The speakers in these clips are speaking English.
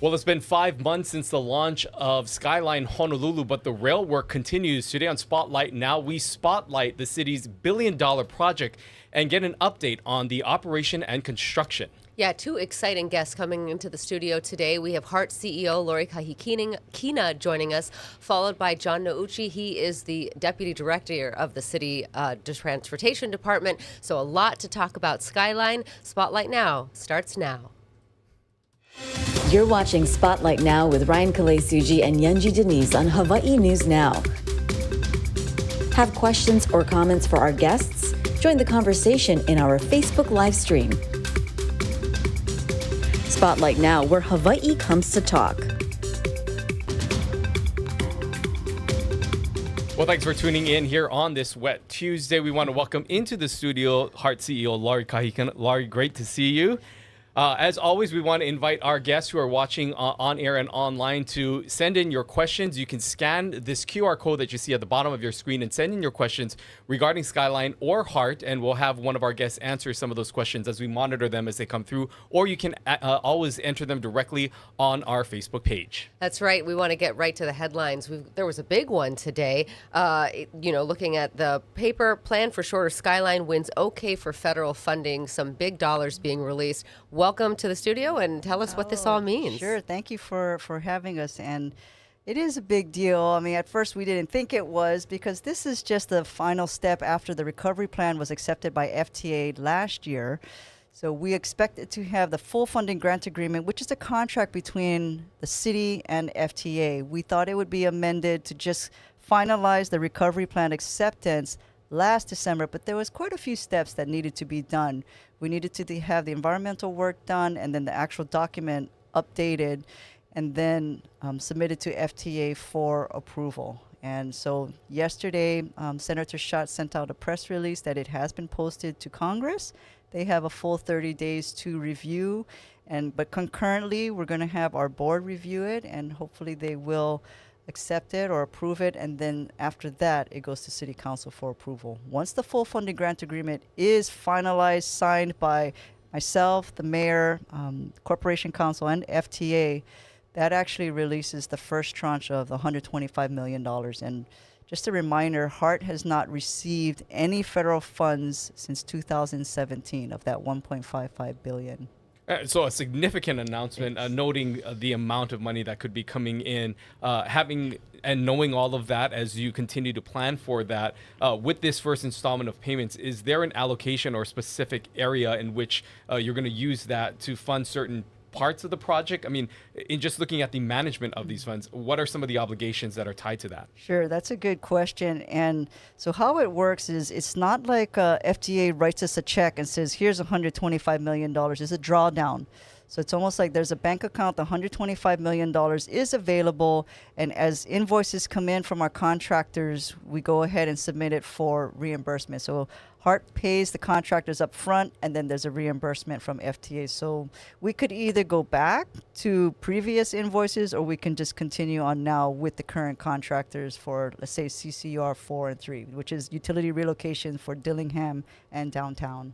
Well, it's been 5 months since the launch of Skyline Honolulu, but the rail work continues. Today on Spotlight Now, we spotlight the city's billion-dollar project and get an update on the operation and construction. Yeah, two exciting guests coming into the studio today. We have HART CEO Lori Kahikina joining us, followed by John Nouchi. He is the Deputy Director of the City Transportation Department. So a lot to talk about. Skyline Spotlight Now starts now. You're watching Spotlight Now with Ryan Kalei-Suji and Yunji Denise on Hawaii News Now. Have questions or comments for our guests? Join the conversation in our Facebook live stream. Spotlight Now, where Hawaii comes to talk. Well, thanks for tuning in here on this wet Tuesday. We want to welcome into the studio HART CEO Lori Kahikina. Lori, great to see you. As always, we want to invite our guests who are watching on air and online to send in your questions. You can scan this QR code that you see at the bottom of your screen and send in your questions regarding Skyline or HART, and we'll have one of our guests answer some of those questions as we monitor them as they come through, or you can always enter them directly on our Facebook page. That's right. We want to get right to the headlines. There was a big one today. Looking at the paper, plan for shorter Skyline wins okay for federal funding, some big dollars being released. Welcome to the studio and tell us what this all means. Sure. Thank you for having us. And it is a big deal. I mean, at first we didn't think it was because this is just the final step after the recovery plan was accepted by FTA last year. So we expected to have the full funding grant agreement, which is a contract between the city and FTA. We thought it would be amended to just finalize the recovery plan acceptance last December, but there was quite a few steps that needed to be done. We needed to have the environmental work done and then the actual document updated and then submitted to FTA for approval. And so yesterday, Senator Schott sent out a press release that it has been posted to Congress. They have a full 30 days to review, but concurrently, we're going to have our board review it, and hopefully they will accept it or approve it, and then after that it goes to City Council for approval. Once the full funding grant agreement is finalized, signed by myself, the mayor, Corporation Council, and FTA, that actually releases the first tranche of the $125 million. And just a reminder, HART has not received any federal funds since 2017 of that $1.55 billion. So a significant announcement, noting the amount of money that could be coming in, having and knowing all of that as you continue to plan for that. With this first installment of payments, is there an allocation or specific area in which you're going to use that to fund certain parts of the project? I mean, in just looking at the management of these funds, what are some of the obligations that are tied to that? Sure, that's a good question. And so how it works is it's not like FDA writes us a check and says, here's $125 million. It's a drawdown. So it's almost like there's a bank account, the $125 million is available, and as invoices come in from our contractors, we go ahead and submit it for reimbursement. So HART pays the contractors up front, and then there's a reimbursement from FTA. So we could either go back to previous invoices, or we can just continue on now with the current contractors for, let's say, CCR 4 and 3, which is utility relocation for Dillingham and downtown.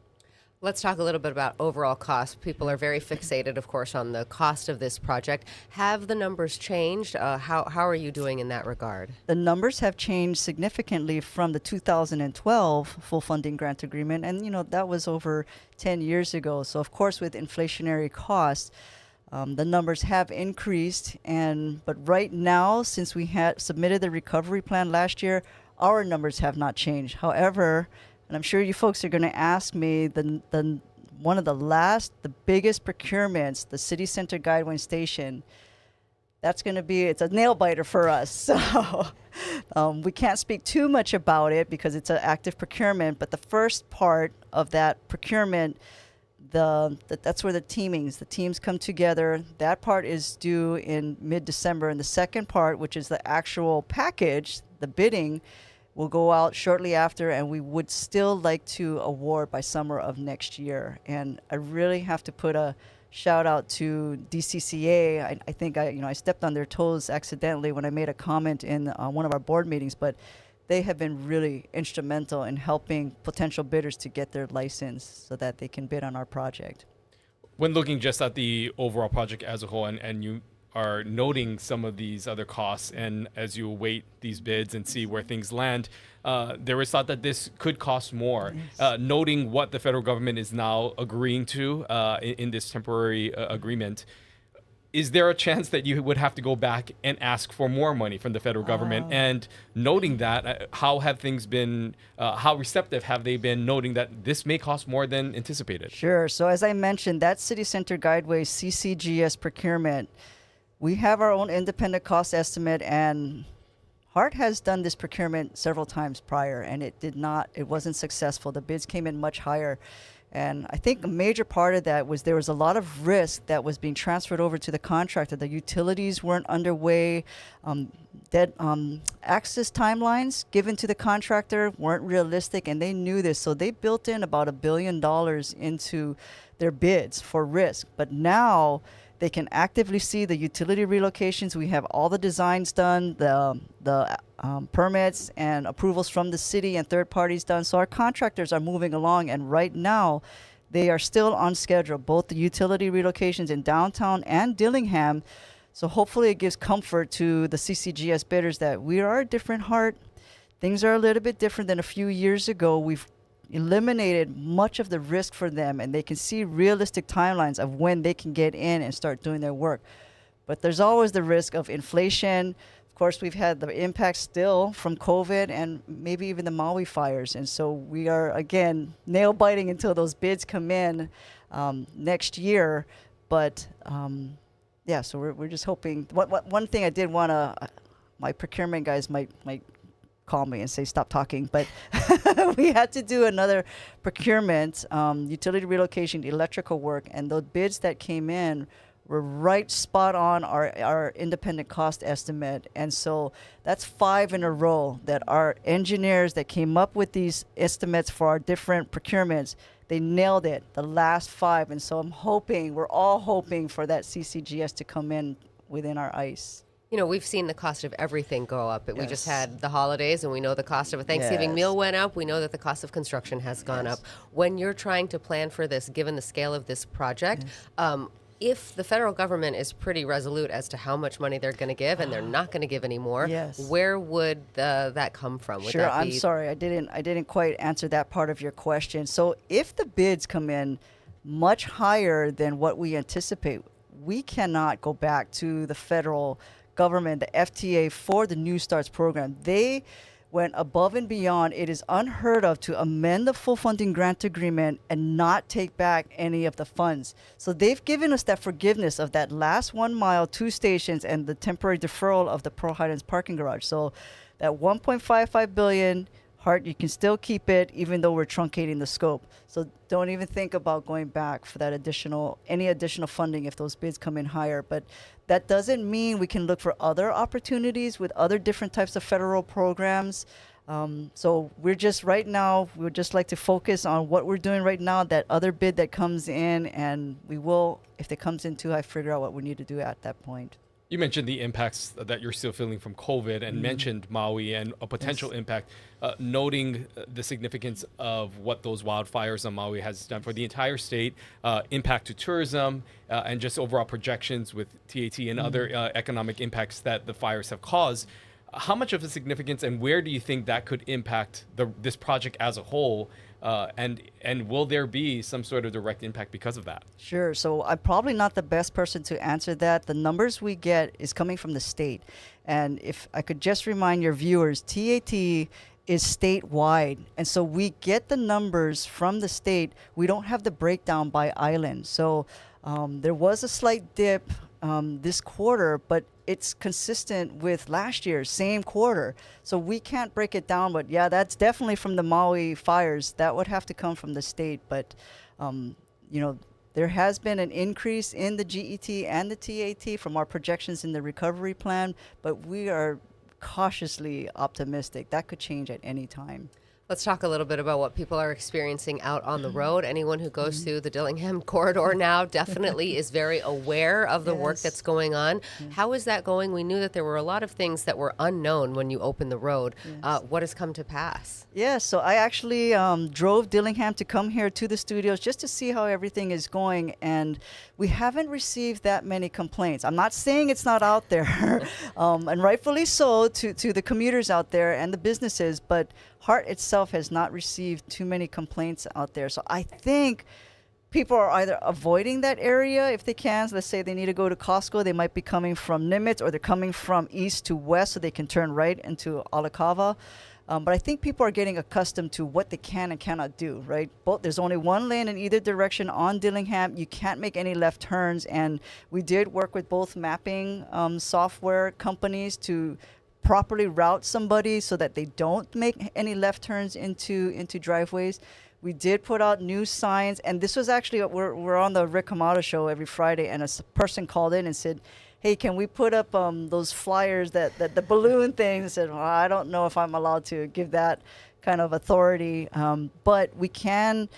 Let's talk a little bit about overall cost. People are very fixated, of course, on the cost of this project. Have the numbers changed? How are you doing in that regard? The numbers have changed significantly from the 2012 full funding grant agreement, and that was over 10 years ago. So of course, with inflationary costs, the numbers have increased. But right now, since we had submitted the recovery plan last year, our numbers have not changed. However, and I'm sure you folks are going to ask me, one of the biggest procurements, the City Center Guideway Station, it's a nail biter for us. So we can't speak too much about it because it's an active procurement. But the first part of that procurement, that's where the teams come together. That part is due in mid-December. And the second part, which is the actual package, the bidding, will go out shortly after, and we would still like to award by summer of next year. And I really have to put a shout out to DCCA. I think I stepped on their toes accidentally when I made a comment in one of our board meetings, but they have been really instrumental in helping potential bidders to get their license so that they can bid on our project. When looking just at the overall project as a whole, and you are noting some of these other costs, and as you await these bids and see where things land, there was thought that this could cost more. Noting what the federal government is now agreeing to in this temporary agreement, is there a chance that you would have to go back and ask for more money from the federal government? And noting that, how have things been, how receptive have they been noting that this may cost more than anticipated? Sure. So as I mentioned, that City Center Guideway CCGS procurement, we have our own independent cost estimate, and Hart has done this procurement several times prior, and it wasn't successful. The bids came in much higher. And I think a major part of that was there was a lot of risk that was being transferred over to the contractor. The utilities weren't underway. Access timelines given to the contractor weren't realistic, and they knew this. So they built in about $1 billion into their bids for risk. But now they can actively see the utility relocations. We have all the designs done, the permits and approvals from the city and third parties done. So our contractors are moving along, and right now they are still on schedule, both the utility relocations in downtown and Dillingham. So hopefully it gives comfort to the CCGS bidders that we are a different Hart. Things are a little bit different than a few years ago. We've eliminated much of the risk for them, and they can see realistic timelines of when they can get in and start doing their work. But there's always the risk of inflation. Of course, we've had the impact still from COVID and maybe even the Maui fires. And so we are, again, nail biting until those bids come in next year. But yeah, so we're just hoping. One thing I did want to, my procurement guys might call me and say stop talking, but we had to do another procurement, utility relocation, electrical work, and the bids that came in were right spot on our independent cost estimate. And so that's 5 in a row that our engineers that came up with these estimates for our different procurements, they nailed it, the last 5. And so we're all hoping for that CCGS to come in within our ICE. You know, we've seen the cost of everything go up. We just Yes. had the holidays, and we know the cost of a Thanksgiving Yes. meal went up. We know that the cost of construction has gone up. When you're trying to plan for this, given the scale of this project, if the federal government is pretty resolute as to how much money they're going to give, and they're not going to give any more, Yes. where would that come from? Would Sure, that I'm be sorry, I didn't quite answer that part of your question. So if the bids come in much higher than what we anticipate, we cannot go back to the federal government, the FTA, for the New Starts program. They went above and beyond. It is unheard of to amend the full funding grant agreement and not take back any of the funds. So they've given us that forgiveness of that last 1 mile, 2 stations, and the temporary deferral of the Pearl Highlands parking garage. So that $1.55 billion, Hart, you can still keep it even though we're truncating the scope. So don't even think about going back for that any additional funding if those bids come in higher. But that doesn't mean we can look for other opportunities with other different types of federal programs. So we'd just like to focus on what we're doing right now, that other bid that comes in, and we will, if it comes in too high, figure out what we need to do at that point. You mentioned the impacts that you're still feeling from COVID, and mentioned Maui and a potential impact, noting the significance of what those wildfires on Maui has done for the entire state, impact to tourism, and just overall projections with TAT and other economic impacts that the fires have caused. How much of a significance, and where do you think that could impact this project as a whole? And will there be some sort of direct impact because of that? Sure. So I'm probably not the best person to answer that. The numbers we get is coming from the state. And if I could just remind your viewers, TAT is statewide. And so we get the numbers from the state. We don't have the breakdown by island. So there was a slight dip this quarter, but it's consistent with last year's same quarter. So we can't break it down, but yeah, that's definitely from the Maui fires. That would have to come from the state. But, there has been an increase in the GET and the TAT from our projections in the recovery plan, but we are cautiously optimistic. That could change at any time. Let's talk a little bit about what people are experiencing out on the road. Anyone who goes through the Dillingham corridor now definitely is very aware of the work that's going on. How is that going? We knew that there were a lot of things that were unknown when you opened the road. What has come to pass? Yeah, so I actually drove Dillingham to come here to the studios just to see how everything is going, and we haven't received that many complaints. I'm not saying it's not out there, and rightfully so to the commuters out there and the businesses, but Hart itself has not received too many complaints out there. So I think people are either avoiding that area if they can. So let's say they need to go to Costco, they might be coming from Nimitz, or they're coming from east to west so they can turn right into Alakava. But I think people are getting accustomed to what they can and cannot do, right? There's only one lane in either direction on Dillingham. You can't make any left turns. And we did work with both mapping software companies to properly route somebody so that they don't make any left turns into driveways. We did put out new signs, and this was actually, we're on the Rick Hamada show every Friday, and a person called in and said, hey, can we put up those flyers, that the balloon thing? I said, well, I don't know if I'm allowed to give that kind of authority, but we can.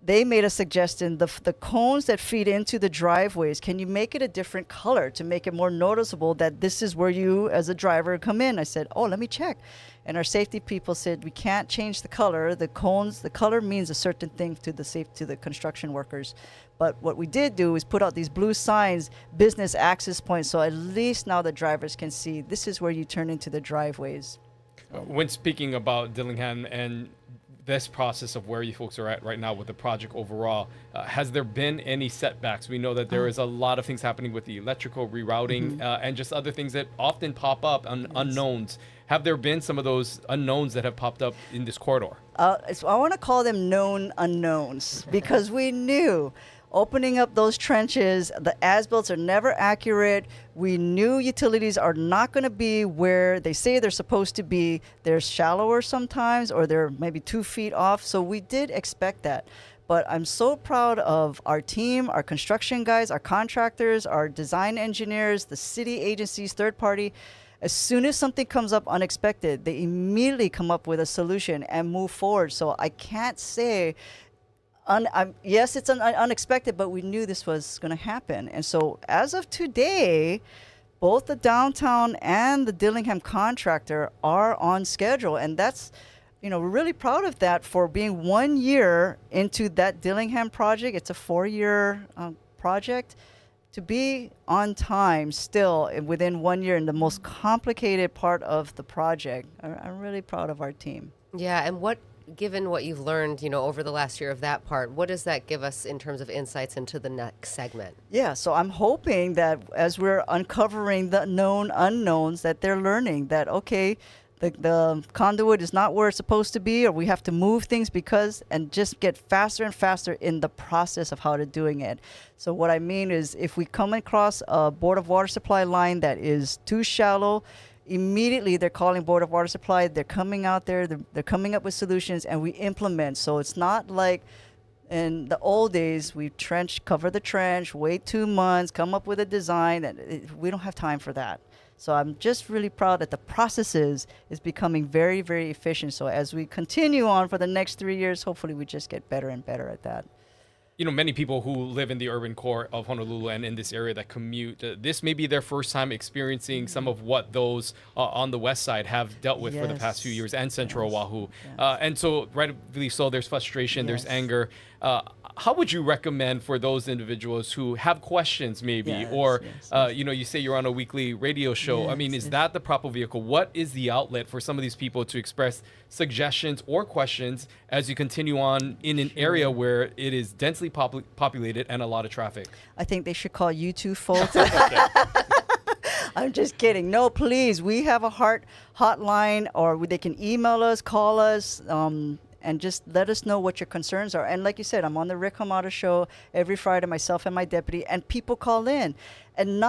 They made a suggestion, the cones that feed into the driveways, can you make it a different color to make it more noticeable that this is where you as a driver come in? I said, oh, let me check. And our safety people said, we can't change the color. The cones, the color means a certain thing to the construction workers. But what we did do is put out these blue signs, business access points, so at least now the drivers can see this is where you turn into the driveways. When speaking about Dillingham and this process of where you folks are at right now with the project overall, has there been any setbacks? We know that there is a lot of things happening with the electrical rerouting and just other things that often pop up, unknowns. Have there been some of those unknowns that have popped up in this corridor? So I want to call them known unknowns because we knew opening up those trenches, the as-built are never accurate. We knew utilities are not going to be where they say they're supposed to be. They're shallower sometimes, or they're maybe 2 feet off. So we did expect that. But I'm so proud of our team, our construction guys, our contractors, our design engineers, the city agencies, third party. As soon as something comes up unexpected, they immediately come up with a solution and move forward. So I can't say, yes, it's unexpected, but we knew this was going to happen. And so as of today, both the downtown and the Dillingham contractor are on schedule. And that's, we're really proud of that for being 1 year into that Dillingham project. It's a 4-year project. To be on time still within 1 year in the most complicated part of the project, I'm really proud of our team. Yeah, and given what you've learned, over the last year of that part, what does that give us in terms of insights into the next segment? Yeah, so I'm hoping that as we're uncovering the known unknowns, that they're learning that, okay, the conduit is not where it's supposed to be, or we have to move things and just get faster and faster in the process of how to doing it. So what I mean is if we come across a Board of Water Supply line that is too shallow, immediately they're calling Board of Water Supply. They're coming out there, they're coming up with solutions, and we implement. So it's not like in the old days, we cover the trench, wait 2 months, come up with a design. We don't have time for that. So I'm just really proud that the processes is becoming very, very efficient. So as we continue on for the next 3 years, hopefully we just get better and better at that. Many people who live in the urban core of Honolulu and in this area that commute, this may be their first time experiencing some of what those on the west side have dealt with for the past few years, and Central Oahu. And so rightly so, there's frustration, there's anger. How would you recommend for those individuals who have questions maybe, you say you're on a weekly radio show. Is that the proper vehicle? What is the outlet for some of these people to express suggestions or questions as you continue on in an area where it is densely populated and a lot of traffic? I think they should call you two folks. I'm just kidding. No, please. We have a Hart hotline, or they can email us, call us, and just let us know what your concerns are. And like you said, I'm on the Rick Hamada show every Friday, myself and my deputy, and people call in. And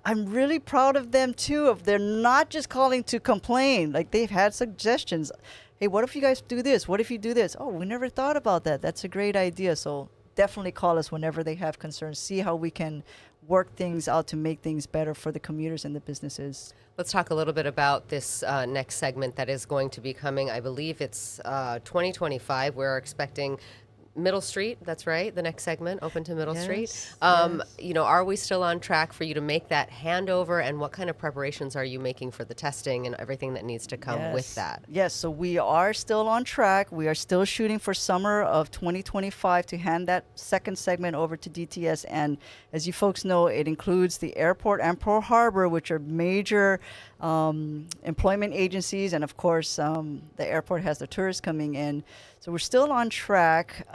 I'm really proud of them too, they're not just calling to complain. Like, they've had suggestions. Hey, what if you guys do this? What if you do this? Oh, we never thought about that. That's a great idea. So definitely call us whenever they have concerns. See how we can work things out to make things better for the commuters and the businesses. Let's talk a little bit about this next segment that is going to be coming. I believe it's 2025. We're expecting Middle Street, that's right, the next segment, open to Middle Street. You know, are we still on track for you to make that handover, and what kind of preparations are you making for the testing and everything that needs to come with that? Yes, so we are still on track. We are still shooting for summer of 2025 to hand that second segment over to DTS. And as you folks know, it includes the airport and Pearl Harbor, which are major employment agencies. And of course, the airport has the tourists coming in. So we're still on track.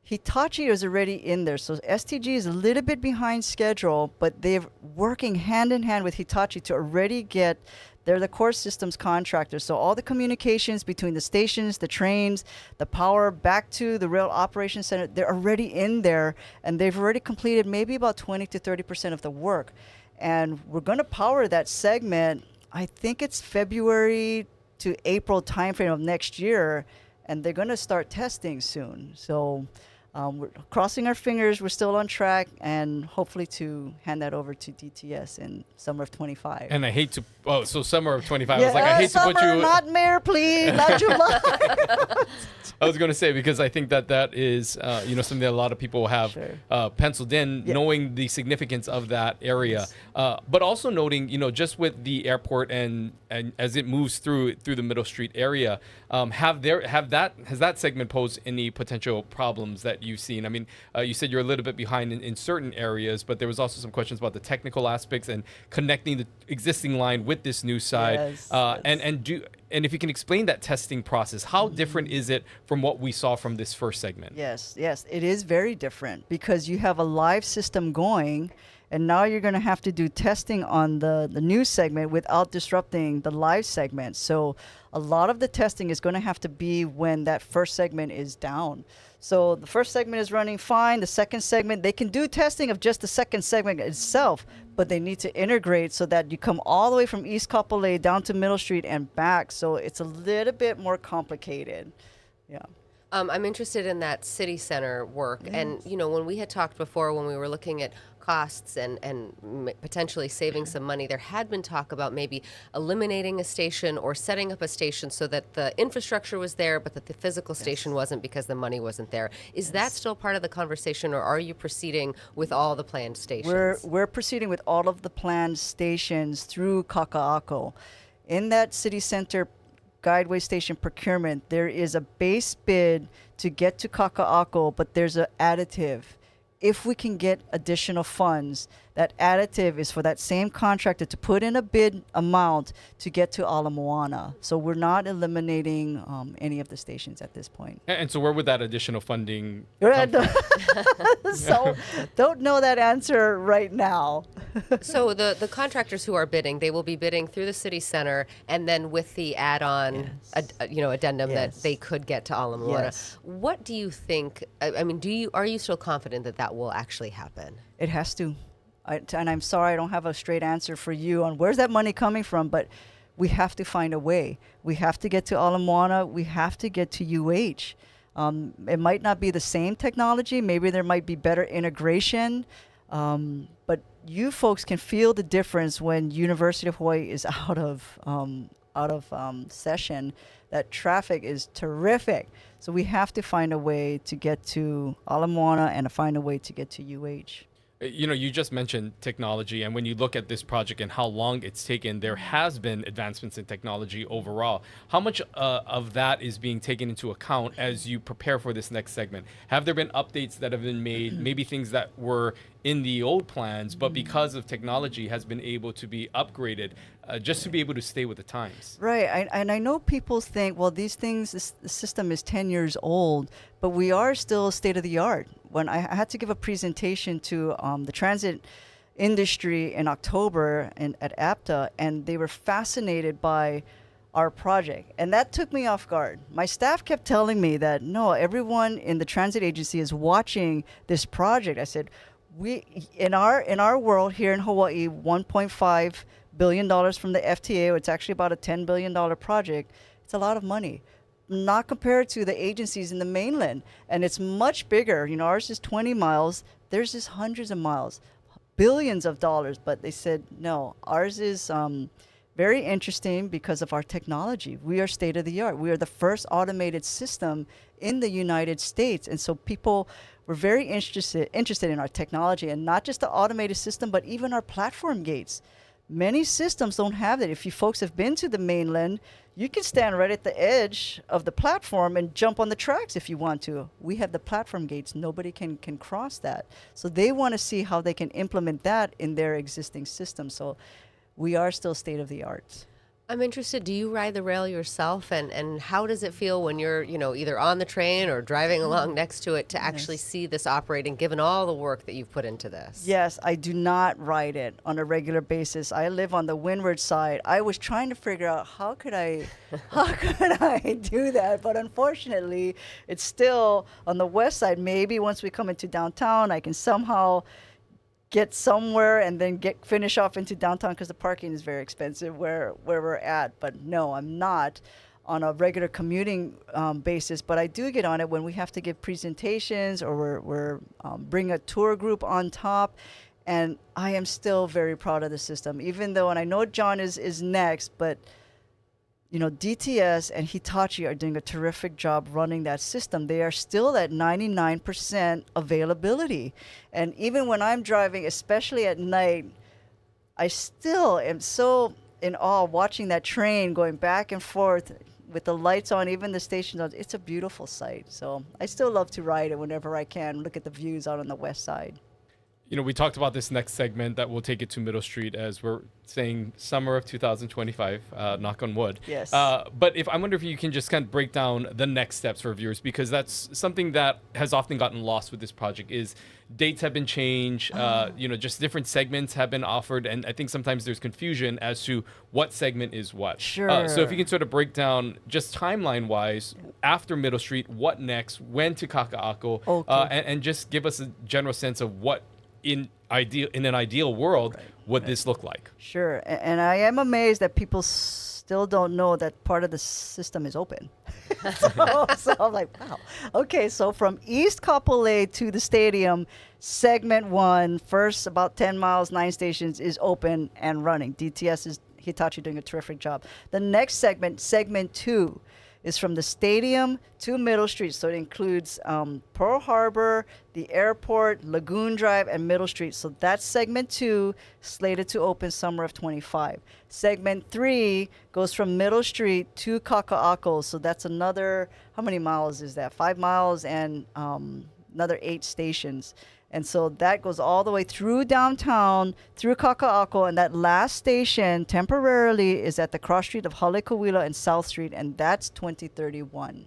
Hitachi is already in there. So STG is a little bit behind schedule, but they're working hand in hand with Hitachi to already get, they're the core systems contractors. So all the communications between the stations, the trains, the power back to the rail operations center, they're already in there, and they've already completed maybe about 20 to 30% of the work. And we're going to power that segment, I think it's February to April timeframe of next year, and they're going to start testing soon. So we're crossing our fingers. We're still on track, and hopefully to hand that over to DTS in summer of 25. And I hate to, so summer of 25. I was like, I hate to put summer, you. not Mayor, please, not July. I was going to say, because I think that is, something that a lot of people have penciled in, knowing the significance of that area. But also noting, just with the airport and as it moves through the Middle Street area, has that segment posed any potential problems that you've seen? I mean, you said you're a little bit behind in certain areas, but there was also some questions about the technical aspects and connecting the existing line with this new side. And if you can explain that testing process, how different is it from what we saw from this first segment? Yes, it is very different, because you have a live system going, and now you're going to have to do testing on the new segment without disrupting the live segment. So a lot of the testing is going to have to be when that first segment is down. So the first segment is running fine. The second segment, they can do testing of just the second segment itself, but they need to integrate so that you come all the way from East Kapolei down to Middle Street and back. So it's a little bit more complicated. Yeah. I'm interested in that city center work. And, when we had talked before, when we were looking at costs and potentially saving some money, there had been talk about maybe eliminating a station or setting up a station so that the infrastructure was there, but that the physical station wasn't, because the money wasn't there. Is that still part of the conversation, or are you proceeding with all the planned stations? We're proceeding with all of the planned stations through Kaka'ako. In that city center guideway station procurement, there is a base bid to get to Kaka'ako, but there's an additive. If we can get additional funds, that additive is for that same contractor to put in a bid amount to get to Ala Moana. So we're not eliminating any of the stations at this point. And so where would that additional funding come from? So don't know that answer right now. So the contractors who are bidding, they will be bidding through the city center, and then with the add-on, addendum that they could get to Ala Moana. Yes. What do you think? I mean, are you still confident that will actually happen? It has to. And I'm sorry I don't have a straight answer for you on where's that money coming from, but we have to find a way. We have to get to Ala Moana. We have to get to UH. It might not be the same technology. Maybe there might be better integration. But you folks can feel the difference when University of Hawaii is out of session. That traffic is terrific. So we have to find a way to get to Ala Moana and find a way to get to UH. You just mentioned technology, and when you look at this project and how long it's taken, there has been advancements in technology overall. How much of that is being taken into account as you prepare for this next segment? Have there been updates that have been made, maybe things that were in the old plans, but because of technology has been able to be upgraded just to be able to stay with the times? Right, and I know people think, well, these things, the system is 10 years old, but we are still state of the art. When I had to give a presentation to the transit industry in October at APTA, and they were fascinated by our project. And that took me off guard. My staff kept telling me that, no, everyone in the transit agency is watching this project. I said, we in our world here in Hawaii, $1.5 billion from the FTA, it's actually about a $10 billion project. It's a lot of money. not compared to the agencies in the mainland. And it's much bigger. You know, ours is 20 miles. Theirs is hundreds of miles, billions of dollars. But they said, no, ours is very interesting because of our technology. We are state of the art. We are the first automated system in the United States. And so people were very interested in our technology, and not just the automated system, but even our platform gates. Many systems don't have that. If you folks have been to the mainland, you can stand right at the edge of the platform and jump on the tracks if you want to. We have the platform gates. Nobody can cross that. So they want to see how they can implement that in their existing system. So we are still state of the art. I'm interested, do you ride the rail yourself? And how does it feel when you're, either on the train or driving along next to it to actually see this operating, given all the work that you've put into this? Yes, I do not ride it on a regular basis. I live on the windward side. I was trying to figure out how could I do that, but unfortunately, it's still on the west side. Maybe once we come into downtown, I can somehow get somewhere and then finish off into downtown, because the parking is very expensive where we're at. But no, I'm not on a regular commuting basis, but I do get on it when we have to give presentations, or we're bring a tour group on top. And I am still very proud of the system, even though, and I know John is next, but DTS and Hitachi are doing a terrific job running that system. They are still at 99% availability. And even when I'm driving, especially at night, I still am so in awe watching that train going back and forth with the lights on, even the stations on. It's a beautiful sight. So I still love to ride it whenever I can, look at the views out on the west side. We talked about this next segment that we'll take it to Middle Street, as we're saying summer of 2025, knock on wood. Yes. But I wonder if you can just kind of break down the next steps for viewers, because that's something that has often gotten lost with this project is dates have been changed, just different segments have been offered. And I think sometimes there's confusion as to what segment is what. Sure. So if you can sort of break down just timeline wise, after Middle Street, what next, when to Kaka'ako, Okay. and just give us a general sense of what in an ideal world would this look like. Sure. And I am amazed that people still don't know that part of the system is open. so I'm like, wow. Okay, so from East Kapolei to the stadium, segment 1, first about 10 miles, 9 stations, is open and running. DTS is Hitachi doing a terrific job. The next segment 2, is from the stadium to Middle Street. So it includes Pearl Harbor, the airport, Lagoon Drive, and Middle Street. So that's segment 2, slated to open summer of 25. Segment 3 goes from Middle Street to Kaka'ako. So that's another, how many miles is that? 5 miles and another 8 stations. And so that goes all the way through downtown, through Kaka'ako, and that last station temporarily is at the cross street of Halekuwila and South Street, and that's 2031.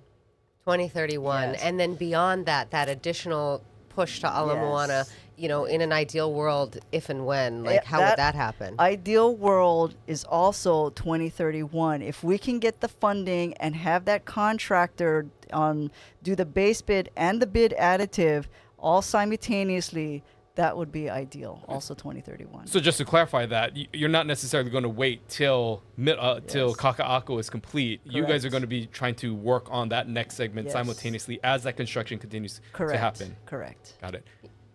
2031. Yes. And then beyond that additional push to Ala Moana, in an ideal world, if and when, how would that happen? Ideal world is also 2031. If we can get the funding and have that contractor do the base bid and the bid additive all simultaneously, that would be ideal. Also 2031. So just to clarify that, you're not necessarily going to wait till Kaka'ako is complete. Correct. You guys are going to be trying to work on that next segment Yes. simultaneously as that construction continues to happen. Correct. Got it.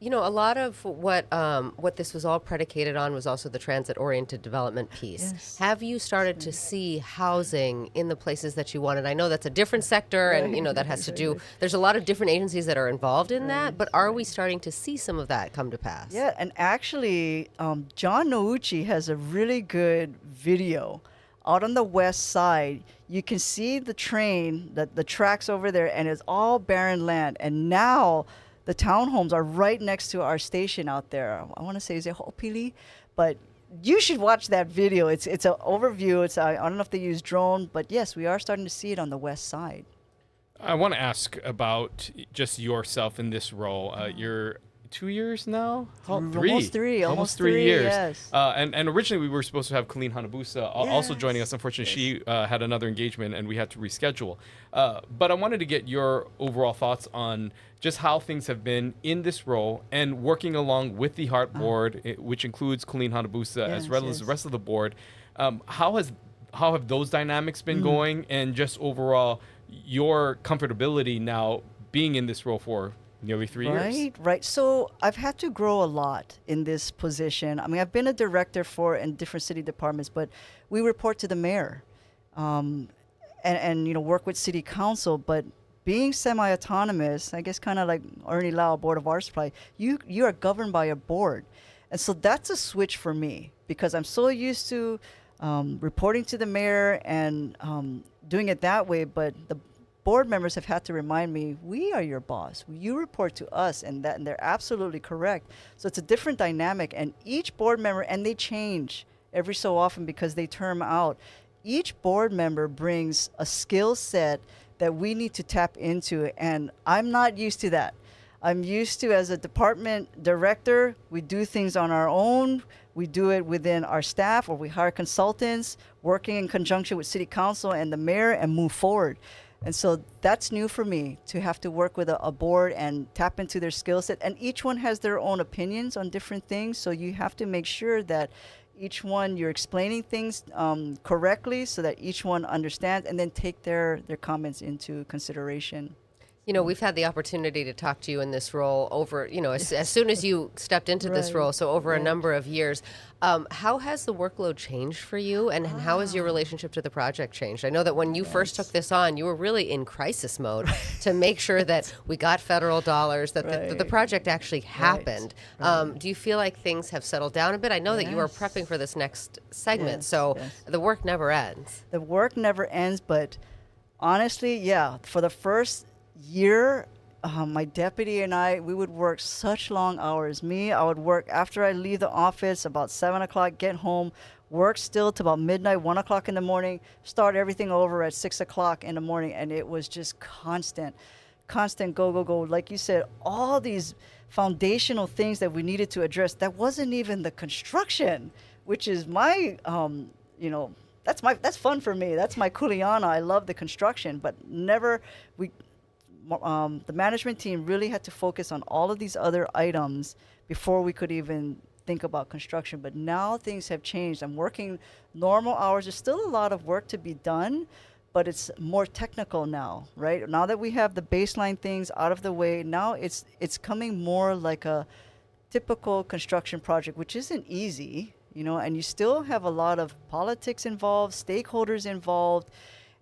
A lot of what this was all predicated on was also the transit-oriented development piece. Yes. Have you started to see housing in the places that you wanted? I know that's a different sector, and that has to do. There's a lot of different agencies that are involved in that, but are we starting to see some of that come to pass? Yeah, and actually, John Nouchi has a really good video out on the west side. You can see the train, the tracks over there, and it's all barren land. And now the townhomes are right next to our station out there. I want to say, is it Ho'opili? But you should watch that video. It's an overview. I don't know if they use drone, but yes, we are starting to see it on the west side. I want to ask about just yourself in this role. You're 2 years now? Almost three, years. Yes. And originally we were supposed to have Colleen Hanabusa also joining us. Unfortunately, she had another engagement and we had to reschedule. But I wanted to get your overall thoughts on just how things have been in this role and working along with the Heart Board, which includes Colleen Hanabusa as well as the rest of the board. How have those dynamics been going, and just overall your comfortability now being in this role for nearly 3 years. Right. So I've had to grow a lot in this position. I mean, I've been a director in different city departments, but we report to the mayor, and work with city council. But being semi-autonomous, I guess, kind of like Ernie Lau, Board of Art Supply, you are governed by a board, and so that's a switch for me because I'm so used to reporting to the mayor and doing it that way, but the board members have had to remind me, we are your boss. You report to us, and they're absolutely correct. So it's a different dynamic, and each board member, and they change every so often because they term out. Each board member brings a skill set that we need to tap into, and I'm not used to that. I'm used to, as a department director, we do things on our own. We do it within our staff, or we hire consultants working in conjunction with city council and the mayor and move forward. And so that's new for me, to have to work with a board and tap into their skill set. And each one has their own opinions on different things. So you have to make sure that each one, you're explaining things correctly so that each one understands, and then take their comments into consideration. You know, we've had the opportunity to talk to you in this role over, as soon as you stepped into this role, so over a number of years. How has the workload changed for you, and how has your relationship to the project changed? I know that when you first took this on, you were really in crisis mode to make sure that we got federal dollars, that the project actually happened. Do you feel like things have settled down a bit? I know that you are prepping for this next segment, so the work never ends. The work never ends, but honestly, for the first year, my deputy and we would work such long hours. I would work after I leave the office about 7 o'clock, get home, work still to about midnight, 1 o'clock in the morning, start everything over at 6 o'clock in the morning. And it was just constant go. Like you said, all these foundational things that we needed to address. That wasn't even the construction, which is my, that's fun for me. That's my kuleana. I love the construction, but the management team really had to focus on all of these other items before we could even think about construction. But now things have changed. I'm working normal hours. There's still a lot of work to be done, but it's more technical now, right? Now that we have the baseline things out of the way, now it's coming more like a typical construction project, which isn't easy, and you still have a lot of politics involved, stakeholders involved,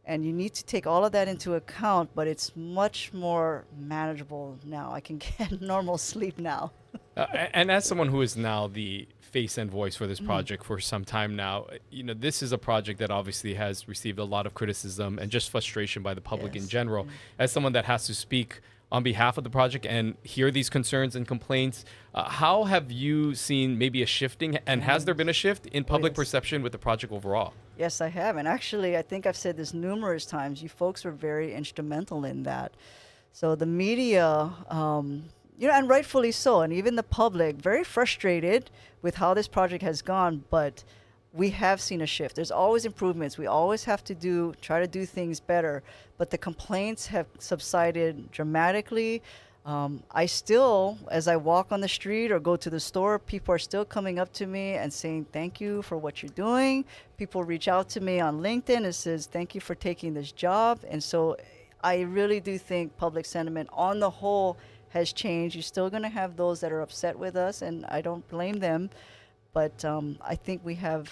and you need to take all of that into account, but it's much more manageable now. I can get normal sleep now. And as someone who is now the face and voice for this project for some time now, this is a project that obviously has received a lot of criticism and just frustration by the public in general. As someone that has to speak on behalf of the project and hear these concerns and complaints, how have you seen maybe a shifting, and has there been a shift in public perception with the project overall? Yes, I have. And actually, I think I've said this numerous times. You folks were very instrumental in that. So the media, and rightfully so, and even the public, very frustrated with how this project has gone, but we have seen a shift. There's always improvements. We always have to try to do things better, but the complaints have subsided dramatically. I still, as I walk on the street or go to the store, people are still coming up to me and saying, thank you for what you're doing. People reach out to me on LinkedIn and says, thank you for taking this job. And so I really do think public sentiment on the whole has changed. You're still going to have those that are upset with us, and I don't blame them. But I think we have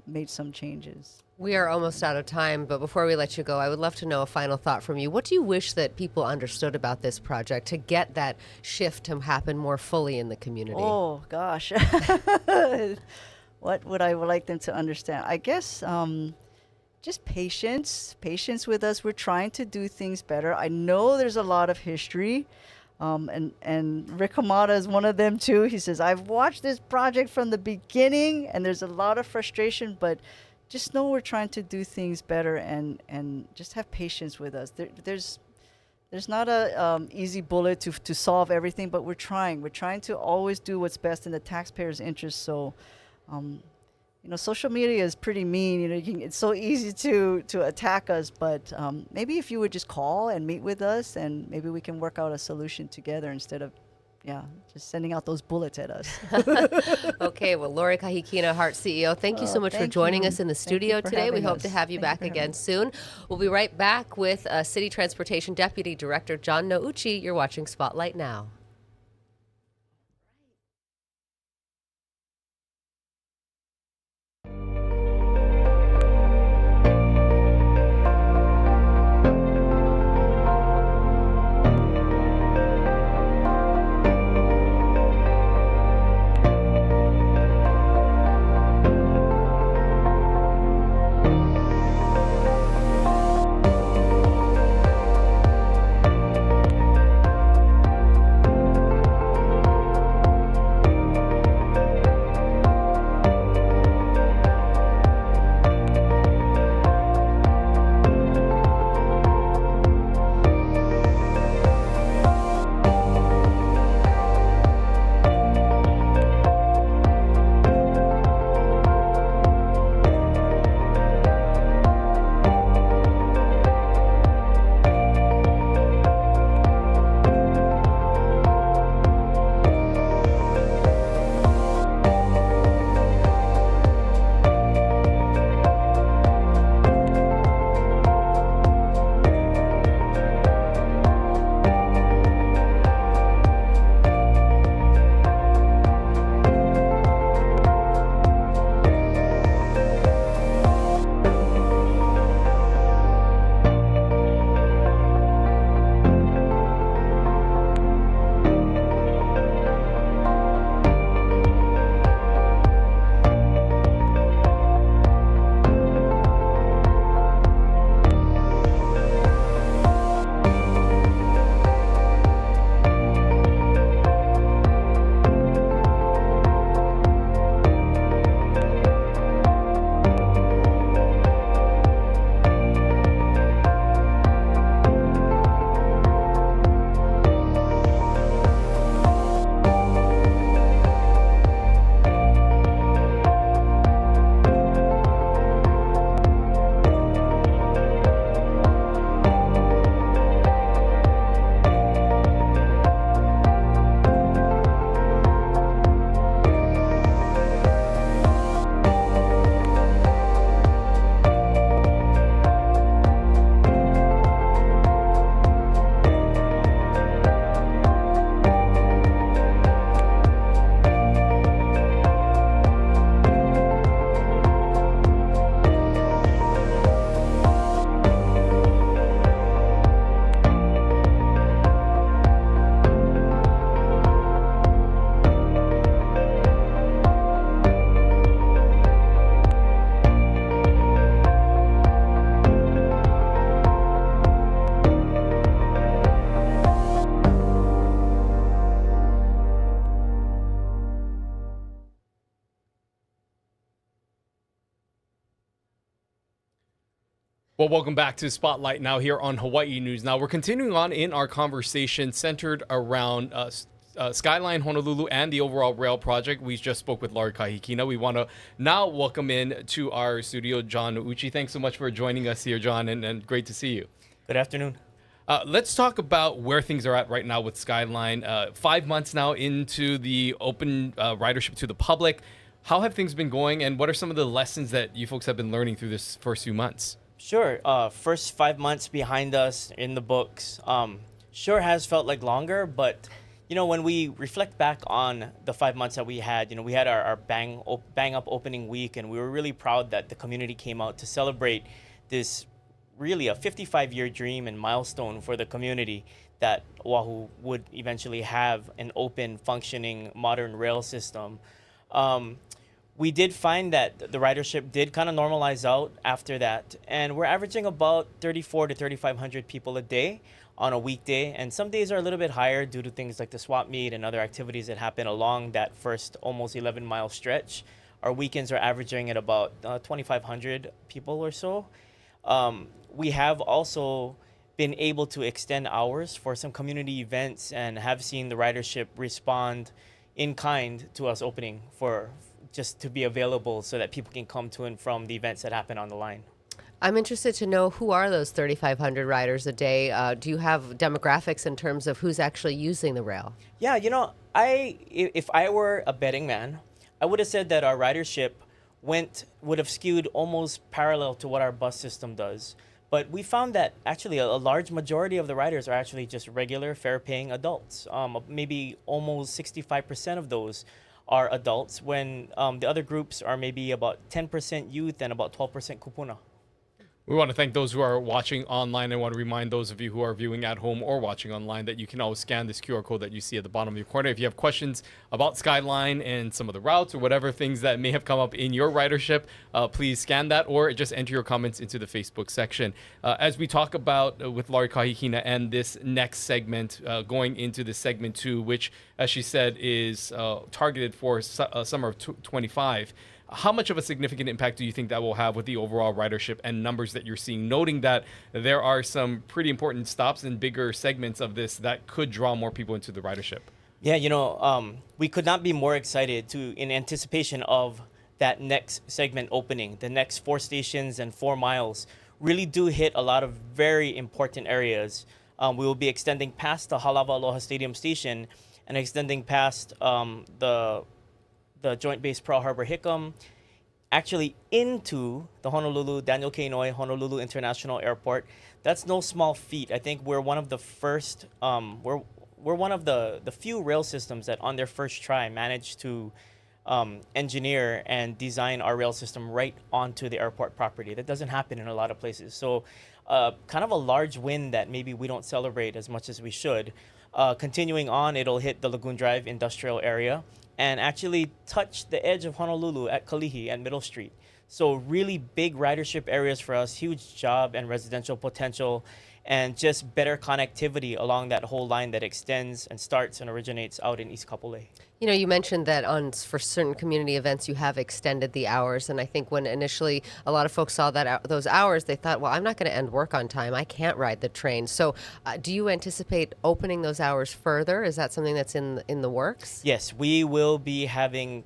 made some changes. We are almost out of time, but before we let you go, I would love to know a final thought from you. What do you wish that people understood about this project to get that shift to happen more fully in the community? Oh, gosh. What would I like them to understand? I guess just patience with us. We're trying to do things better. I know there's a lot of history. And Rick Hamada is one of them too. He says, I've watched this project from the beginning, and there's a lot of frustration, but just know we're trying to do things better, and just have patience with us. There's not a easy bullet to solve everything, but we're trying to always do what's best in the taxpayers' interest. So social media is pretty mean. It's so easy to attack us, but maybe if you would just call and meet with us, and maybe we can work out a solution together instead of yeah, just sending out those bullets at us. Okay, well, Lori Kahikina, Heart CEO, thank you so much for Thank joining you. us in the Thank you studio for today. We having hope to us. have you Thank you back for having again us. soon. We'll be right back with City Transportation Deputy Director John Nouchi. You're watching Spotlight Now. Well, welcome back to Spotlight Now here on Hawaii News Now. We're continuing on in our conversation centered around Skyline Honolulu and the overall rail project. We just spoke with Lori Kahikina. We want to now welcome in to our studio John Nouchi. Thanks so much for joining us here, John, and great to see you. Good afternoon. Let's talk about where things are at right now with Skyline. 5 months now into the open ridership to the public. How have things been going, and what are some of the lessons that you folks have been learning through this first few months? Sure. First 5 months behind us in the books. Sure has felt like longer, but when we reflect back on the 5 months that we had, we had our bang up opening week, and we were really proud that the community came out to celebrate this really a 55-year dream and milestone for the community that Oahu would eventually have an open, functioning, modern rail system. We did find that the ridership did kind of normalize out after that, and we're averaging about 3,400 to 3,500 people a day on a weekday, and some days are a little bit higher due to things like the swap meet and other activities that happen along that first almost 11-mile stretch. Our weekends are averaging at about 2,500 people or so. We have also been able to extend hours for some community events and have seen the ridership respond in kind to us opening for just to be available so that people can come to and from the events that happen on the line. I'm interested to know, who are those 3,500 riders a day? Do you have demographics in terms of who's actually using the rail? Yeah, if I were a betting man, I would have said that our ridership would have skewed almost parallel to what our bus system does. But we found that actually a large majority of the riders are actually just regular fare-paying adults. Maybe almost 65% of those are adults, when the other groups are maybe about 10% youth and about 12% kupuna. We want to thank those who are watching online. I want to remind those of you who are viewing at home or watching online that you can always scan this QR code that you see at the bottom of your corner. If you have questions about Skyline and some of the routes or whatever things that may have come up in your ridership, please scan that or just enter your comments into the Facebook section. As we talk about with Laurie Kahikina and this next segment, going into the segment 2, which, as she said, is targeted for summer of 25. How much of a significant impact do you think that will have with the overall ridership and numbers that you're seeing, noting that there are some pretty important stops and bigger segments of this that could draw more people into the ridership? Yeah, we could not be more excited in anticipation of that next segment opening. The next 4 stations and 4 miles really do hit a lot of very important areas. We will be extending past the Halava Aloha Stadium station and extending past the Joint Base Pearl Harbor Hickam, actually into the Honolulu Daniel K. Inouye Honolulu International Airport. That's no small feat. I think we're one of the first, we're one of the few rail systems that on their first try managed to engineer and design our rail system right onto the airport property. That doesn't happen in a lot of places. So kind of a large win that maybe we don't celebrate as much as we should. Continuing on, it'll hit the Lagoon Drive industrial area and actually touch the edge of Honolulu at Kalihi and Middle Street. So really big ridership areas for us, huge job and residential potential, and just better connectivity along that whole line that extends and starts and originates out in East Kapolei. You know, you mentioned that for certain community events, you have extended the hours. And I think when initially a lot of folks saw those hours, they thought, well, I'm not going to end work on time. I can't ride the train. So do you anticipate opening those hours further? Is that something that's in the works? Yes, we will be having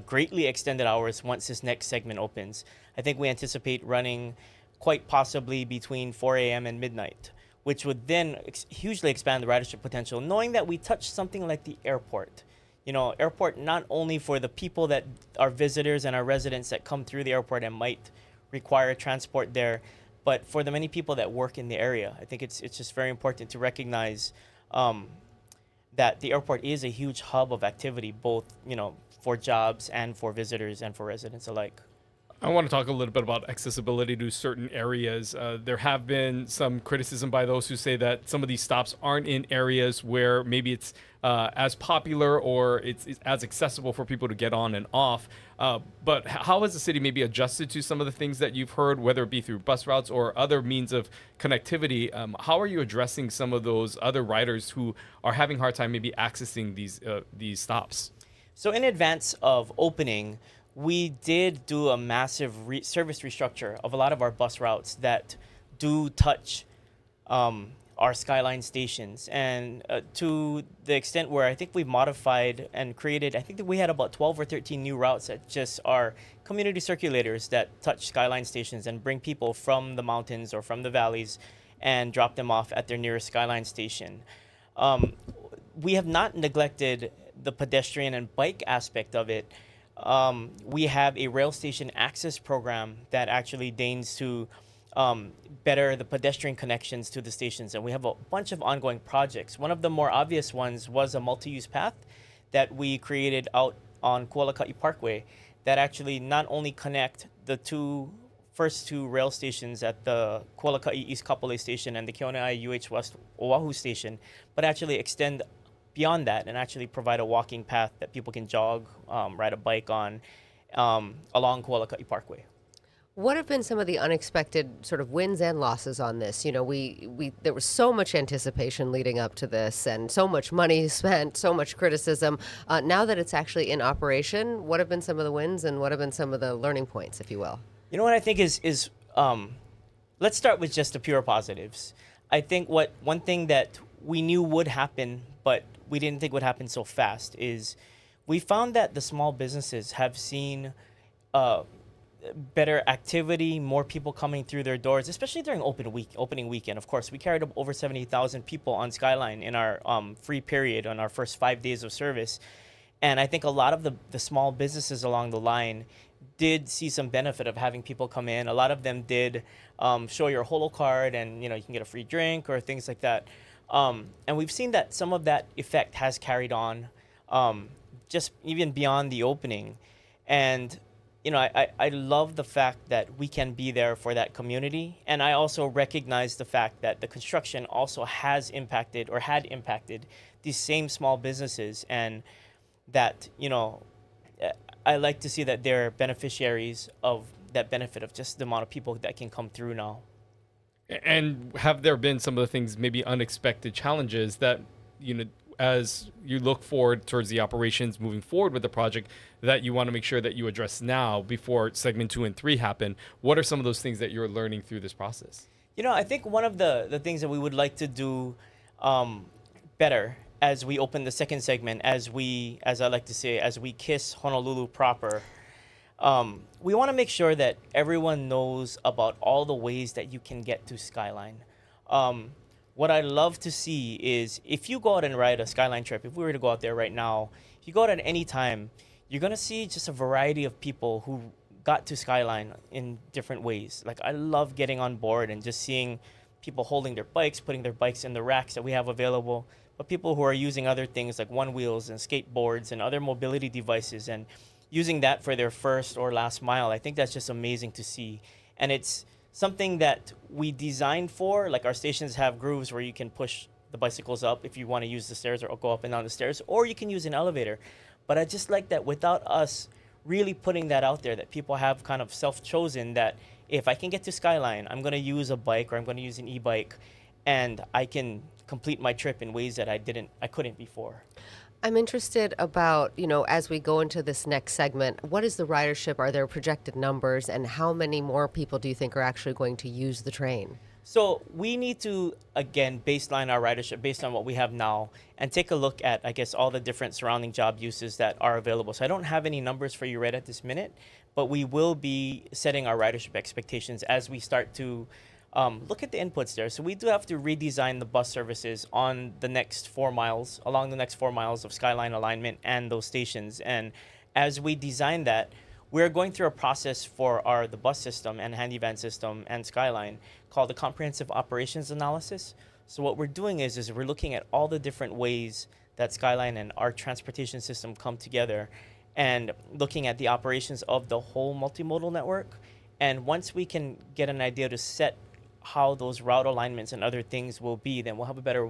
greatly extended hours once this next segment opens. I think we anticipate running quite possibly between 4 a.m. and midnight, which would then hugely expand the ridership potential, knowing that we touch something like the airport. You know, airport not only for the people that are visitors and our residents that come through the airport and might require transport there, but for the many people that work in the area. I think it's just very important to recognize that the airport is a huge hub of activity, both, for jobs and for visitors and for residents alike. I want to talk a little bit about accessibility to certain areas. There have been some criticism by those who say that some of these stops aren't in areas where maybe it's as popular or it's as accessible for people to get on and off. But how has the city maybe adjusted to some of the things that you've heard, whether it be through bus routes or other means of connectivity? How are you addressing some of those other riders who are having a hard time maybe accessing these stops? So in advance of opening, we did do a massive service restructure of a lot of our bus routes that do touch our Skyline stations. And to the extent where I think we've modified and created, I think that we had about 12 or 13 new routes that just are community circulators that touch Skyline stations and bring people from the mountains or from the valleys and drop them off at their nearest Skyline station. We have not neglected the pedestrian and bike aspect of it. We have a rail station access program that actually deigns to better the pedestrian connections to the stations. And we have a bunch of ongoing projects. One of the more obvious ones was a multi-use path that we created out on Kualaka'i Parkway that actually not only connect the first two rail stations at the Kualaka'i East Kapolei station and the Keoneai UH West Oahu station, but actually extend beyond that and actually provide a walking path that people can jog, ride a bike on along Kualaka'i Parkway. What have been some of the unexpected sort of wins and losses on this? You know, there was so much anticipation leading up to this and so much money spent, so much criticism. Now that it's actually in operation, what have been some of the wins and what have been some of the learning points, if you will? You know what I think is let's start with just the pure positives. I think one thing that we knew would happen, but we didn't think would happen so fast, is we found that the small businesses have seen better activity, more people coming through their doors, especially during opening weekend. Of course, we carried up over 70,000 people on Skyline in our free period on our first 5 days of service. And I think a lot of the small businesses along the line did see some benefit of having people come in. A lot of them did show your holo card, and you can get a free drink or things like that. And we've seen that some of that effect has carried on just even beyond the opening. And I love the fact that we can be there for that community. And I also recognize the fact that the construction also has impacted or had impacted these same small businesses. And that, I like to see that they're beneficiaries of that benefit of just the amount of people that can come through now. And have there been some of the things, maybe unexpected challenges that, as you look forward towards the operations moving forward with the project, that you want to make sure that you address now before segment 2 and 3 happen? What are some of those things that you're learning through this process? I think one of the things that we would like to do better as we open the second segment, as I like to say, as we kiss Honolulu proper, we want to make sure that everyone knows about all the ways that you can get to Skyline. What I love to see is if you go out and ride a Skyline trip, if we were to go out there right now, if you go out at any time, you're going to see just a variety of people who got to Skyline in different ways. Like, I love getting on board and just seeing people holding their bikes, putting their bikes in the racks that we have available, but people who are using other things like one wheels and skateboards and other mobility devices and using that for their first or last mile. I think that's just amazing to see. And it's something that we designed for. Like, our stations have grooves where you can push the bicycles up if you want to use the stairs or go up and down the stairs, or you can use an elevator. But I just like that without us really putting that out there, that people have kind of self-chosen that if I can get to Skyline, I'm going to use a bike or I'm going to use an e-bike, and I can complete my trip in ways that I couldn't before. I'm interested about, as we go into this next segment, what is the ridership? Are there projected numbers, and how many more people do you think are actually going to use the train? So we need to, again, baseline our ridership based on what we have now and take a look at, I guess, all the different surrounding job uses that are available. So I don't have any numbers for you right at this minute, but we will be setting our ridership expectations as we start to look at the inputs there. So we do have to redesign the bus services on the next 4 miles, along the next 4 miles of Skyline alignment and those stations. And as we design that, we're going through a process for the bus system and handy van system and Skyline called the comprehensive operations analysis. So what we're doing is we're looking at all the different ways that Skyline and our transportation system come together and looking at the operations of the whole multimodal network. And once we can get an idea to set how those route alignments and other things will be, then we'll have a better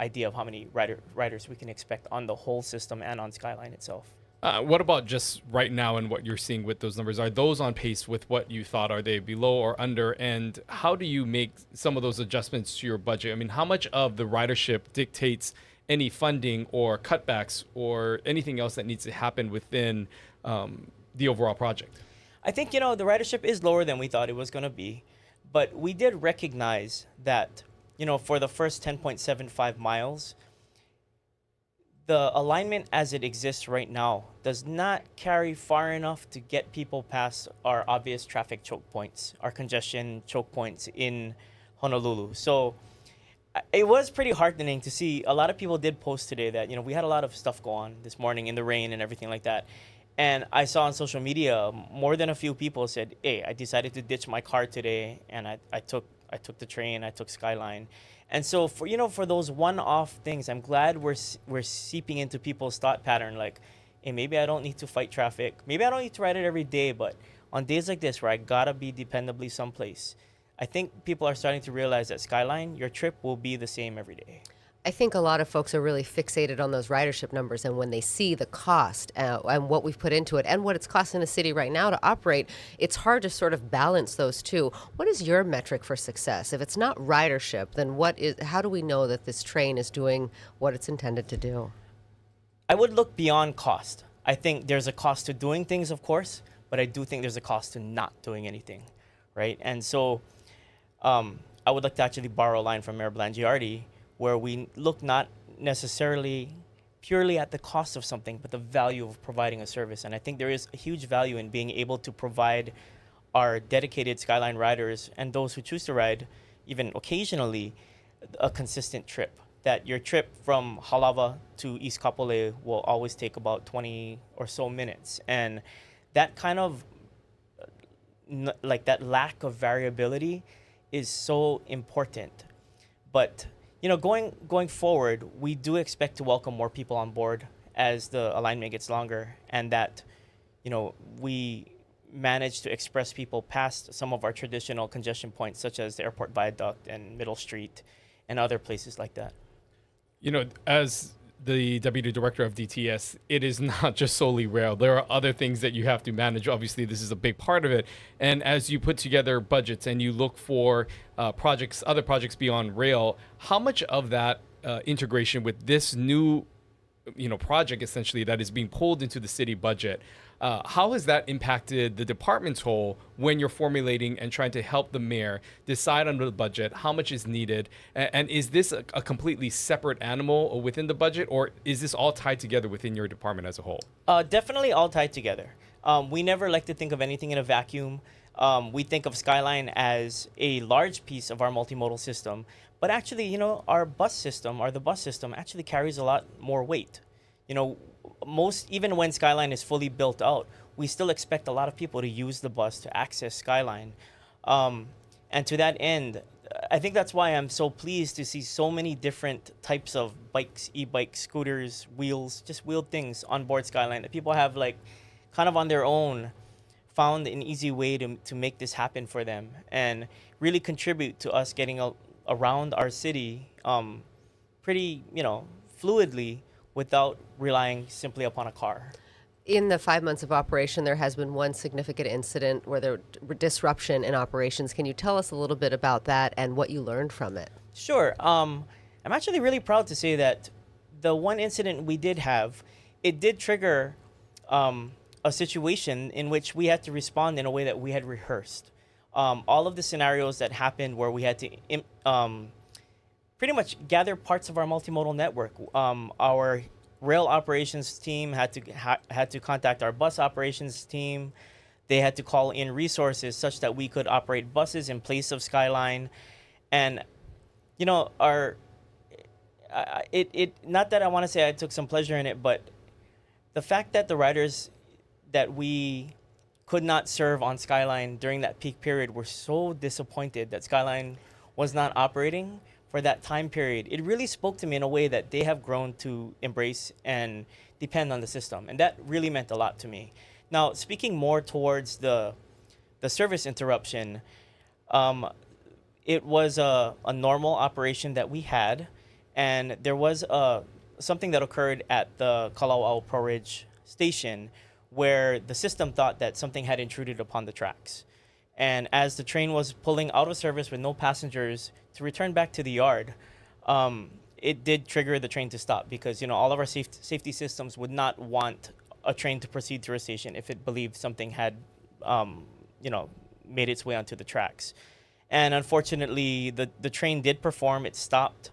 idea of how many riders we can expect on the whole system and on Skyline itself. What about just right now and what you're seeing with those numbers? Are those on pace with what you thought? Are they below or under? And how do you make some of those adjustments to your budget? I mean, how much of the ridership dictates any funding or cutbacks or anything else that needs to happen within the overall project? I think, the ridership is lower than we thought it was going to be. But we did recognize that, for the first 10.75 miles, the alignment as it exists right now does not carry far enough to get people past our obvious traffic choke points, our congestion choke points in Honolulu. So it was pretty heartening to see. A lot of people did post today that, we had a lot of stuff go on this morning in the rain and everything like that. And I saw on social media more than a few people said, hey, I decided to ditch my car today, and I took the train, I took Skyline. And so for those one-off things, I'm glad we're seeping into people's thought pattern, like, hey, maybe I don't need to fight traffic. Maybe I don't need to ride it every day, but on days like this where I gotta be dependably someplace, I think people are starting to realize that Skyline, your trip will be the same every day. I think a lot of folks are really fixated on those ridership numbers, and when they see the cost and what we've put into it and what it's costing the city right now to operate, it's hard to sort of balance those two. What is your metric for success? If it's not ridership, then how do we know that this train is doing what it's intended to do? I would look beyond cost. I think there's a cost to doing things, of course, but I do think there's a cost to not doing anything, right? And so I would like to actually borrow a line from Mayor Blangiardi, where we look not necessarily purely at the cost of something, but the value of providing a service. And I think there is a huge value in being able to provide our dedicated Skyline riders and those who choose to ride, even occasionally, a consistent trip. That your trip from Halawa to East Kapolei will always take about 20 or so minutes. And that kind of, like that lack of variability is so important. But, going forward, we do expect to welcome more people on board as the alignment gets longer, and that, we manage to express people past some of our traditional congestion points, such as the airport viaduct and Middle Street and other places like that. As the deputy director of DTS, it is not just solely rail. There are other things that you have to manage. Obviously, this is a big part of it. And as you put together budgets and you look for other projects beyond rail, how much of that integration with this new, project essentially that is being pulled into the city budget, how has that impacted the department's whole when you're formulating and trying to help the mayor decide on the budget, how much is needed? And is this a completely separate animal within the budget, or is this all tied together within your department as a whole? Definitely all tied together. We never like to think of anything in a vacuum. We think of Skyline as a large piece of our multimodal system, but actually, the bus system actually carries a lot more weight. Even when Skyline is fully built out, we still expect a lot of people to use the bus to access Skyline. And to that end, I think that's why I'm so pleased to see so many different types of bikes, e-bikes, scooters, wheels, just wheeled things on board Skyline that people have kind of on their own found an easy way to make this happen for them and really contribute to us getting around our city pretty, fluidly, without relying simply upon a car. In the 5 months of operation, there has been one significant incident where there were disruption in operations. Can you tell us a little bit about that and what you learned from it? Sure. I'm actually really proud to say that the one incident we did have, it did trigger a situation in which we had to respond in a way that we had rehearsed. All of the scenarios that happened where we had to pretty much gather parts of our multimodal network. Our rail operations team had to contact our bus operations team. They had to call in resources such that we could operate buses in place of Skyline. And not that I want to say I took some pleasure in it, but the fact that the riders that we could not serve on Skyline during that peak period were so disappointed that Skyline was not operating for that time period, it really spoke to me in a way that they have grown to embrace and depend on the system. And that really meant a lot to me. Now, speaking more towards the service interruption, it was a normal operation that we had, and there was something that occurred at the Kalawao Pro Ridge station where the system thought that something had intruded upon the tracks. And as the train was pulling out of service with no passengers to return back to the yard, it did trigger the train to stop because, all of our safety systems would not want a train to proceed through a station if it believed something had, made its way onto the tracks. And unfortunately, the train did perform. It stopped.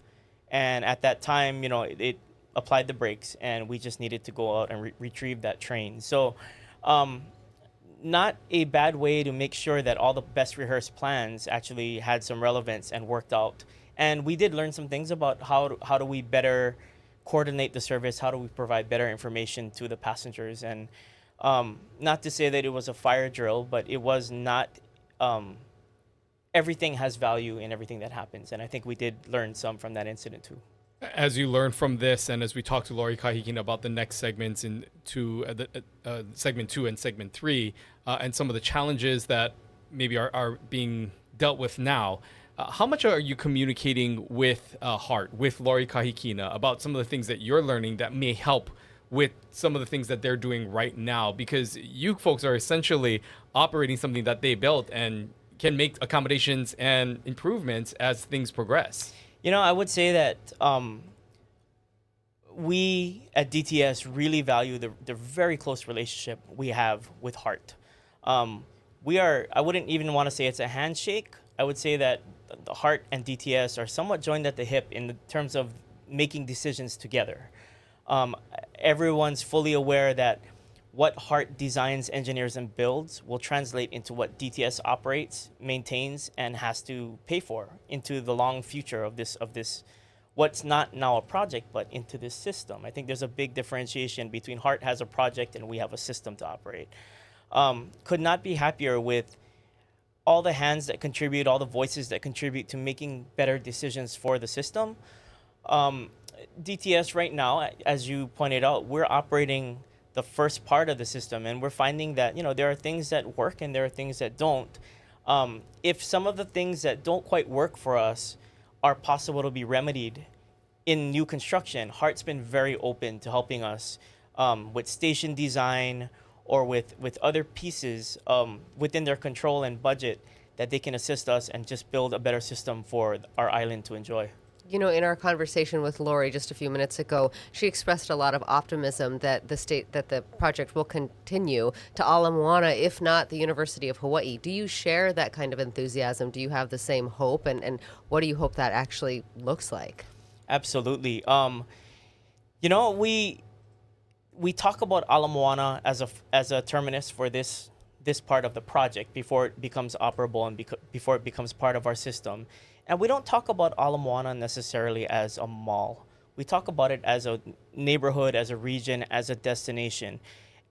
And at that time, it applied the brakes, and we just needed to go out and retrieve that train. So, not a bad way to make sure that all the best rehearsed plans actually had some relevance and worked out. And we did learn some things about how do we better coordinate the service, how do we provide better information to the passengers. And not to say that it was a fire drill, but it was not, everything has value in everything that happens. And I think we did learn some from that incident too. As you learn from this, and as we talk to Lori Kahikina about the next segments segment 2 and segment 3, and some of the challenges that maybe are being dealt with now, how much are you communicating with Heart, with Lori Kahikina, about some of the things that you're learning that may help with some of the things that they're doing right now? Because you folks are essentially operating something that they built and can make accommodations and improvements as things progress. I would say that we at DTS really value the very close relationship we have with Heart. I wouldn't even want to say it's a handshake. I would say that the Heart and DTS are somewhat joined at the hip in terms of making decisions together. Everyone's fully aware that what HART designs, engineers, and builds will translate into what DTS operates, maintains, and has to pay for into the long future of this what's not now a project, but into this system. I think there's a big differentiation between HART has a project and we have a system to operate. Could not be happier with all the hands that contribute, all the voices that contribute to making better decisions for the system. DTS right now, as you pointed out, we're operating the first part of the system, and we're finding that there are things that work and there are things that don't. If some of the things that don't quite work for us are possible to be remedied in new construction, HART's been very open to helping us with station design or with other pieces within their control and budget that they can assist us and just build a better system for our island to enjoy. In our conversation with Lori just a few minutes ago, she expressed a lot of optimism that the project will continue to Ala Moana, if not the University of Hawaii. Do you share that kind of enthusiasm? Do you have the same hope? And what do you hope that actually looks like? Absolutely. We talk about Ala Moana as a terminus for this part of the project before it becomes operable and before it becomes part of our system. And we don't talk about Ala Moana necessarily as a mall. We talk about it as a neighborhood, as a region, as a destination.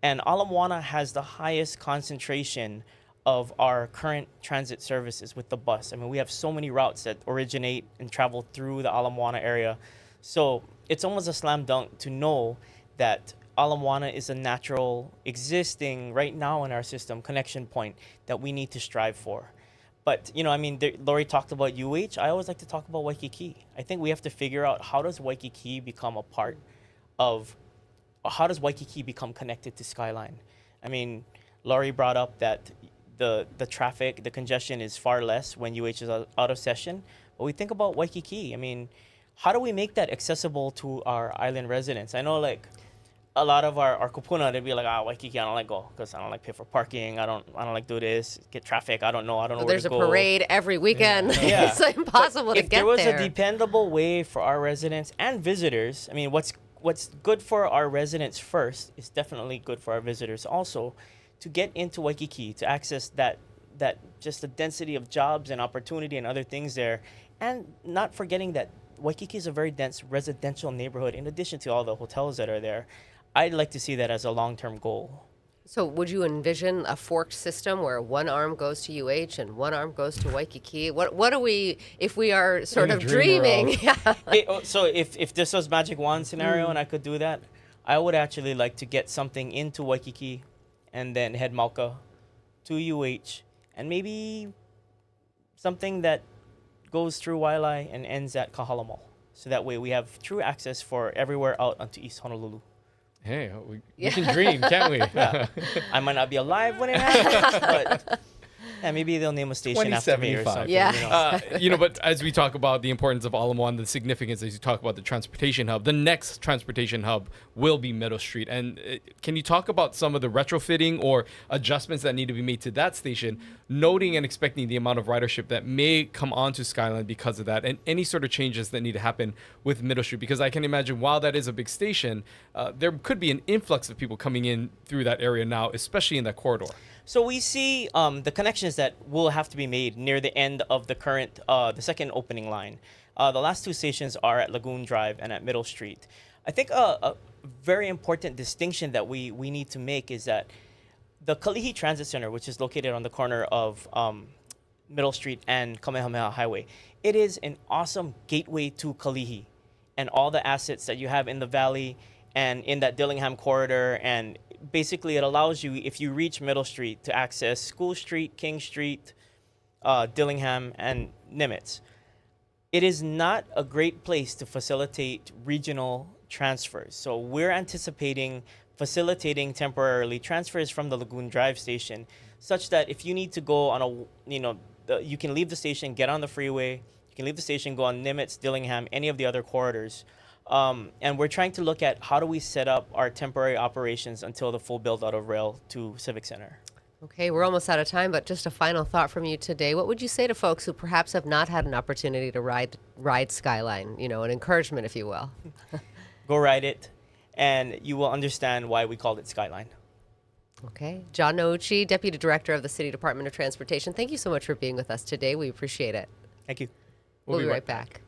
And Ala Moana has the highest concentration of our current transit services with the bus. I mean, we have so many routes that originate and travel through the Ala Moana area. So it's almost a slam dunk to know that Ala Moana is a natural existing right now in our system connection point that we need to strive for. But, Lori talked about UH. I always like to talk about Waikiki. I think we have to figure out how does Waikiki become connected to Skyline. I mean, Lori brought up that the traffic, the congestion is far less when UH is out of session. But we think about Waikiki. I mean, how do we make that accessible to our island residents? I know, a lot of our kupuna, they'd be like, Waikiki, I don't like go because I don't like pay for parking. I don't like do this, get traffic. I don't know where to go. There's a parade every weekend. Yeah. It's impossible to get there. If there was a dependable way for our residents and visitors, I mean, what's good for our residents first is definitely good for our visitors also, to get into Waikiki, to access that just the density of jobs and opportunity and other things there, and not forgetting that Waikiki is a very dense residential neighborhood in addition to all the hotels that are there. I'd like to see that as a long-term goal. So would you envision a forked system where one arm goes to UH and one arm goes to Waikiki? What do we, if we are sort of dreaming? So if this was Magic Wand scenario and I could do that, I would actually like to get something into Waikiki and then head Mauka to UH and maybe something that goes through Wailai and ends at Kahala Mall. So that way we have true access for everywhere out onto East Honolulu. Hey, we can dream, can't we? Yeah. I might not be alive when it happens, but maybe they'll name a station after me or something. Yeah. But as we talk about the importance of Ala Moana, the significance as you talk about the transportation hub, the next transportation hub will be Middle Street. And can you talk about some of the retrofitting or adjustments that need to be made to that station, noting and expecting the amount of ridership that may come onto Skyline because of that, and any sort of changes that need to happen with Middle Street? Because I can imagine while that is a big station, there could be an influx of people coming in through that area now, especially in that corridor. So we see the connections that will have to be made near the end of the current, the second opening line. The last two stations are at Lagoon Drive and at Middle Street. I think a very important distinction that we need to make is that the Kalihi Transit Center, which is located on the corner of Middle Street and Kamehameha Highway, it is an awesome gateway to Kalihi and all the assets that you have in the valley and in that Dillingham corridor. And basically it allows you, if you reach Middle Street, to access School Street, King Street, Dillingham, and Nimitz. It is not a great place to facilitate regional transfers. So we're anticipating facilitating temporarily transfers from the Lagoon Drive station, such that if you need to go on you can leave the station, get on the freeway, you can leave the station, go on Nimitz, Dillingham, any of the other corridors. And we're trying to look at how do we set up our temporary operations until the full build out of rail to Civic Center. Okay, we're almost out of time, but just a final thought from you today. What would you say to folks who perhaps have not had an opportunity to ride Skyline, an encouragement, if you will? Go ride it, and you will understand why we called it Skyline. Okay. John Nouchi, Deputy Director of the City Department of Transportation. Thank you so much for being with us today. We appreciate it. Thank you. We'll be right back.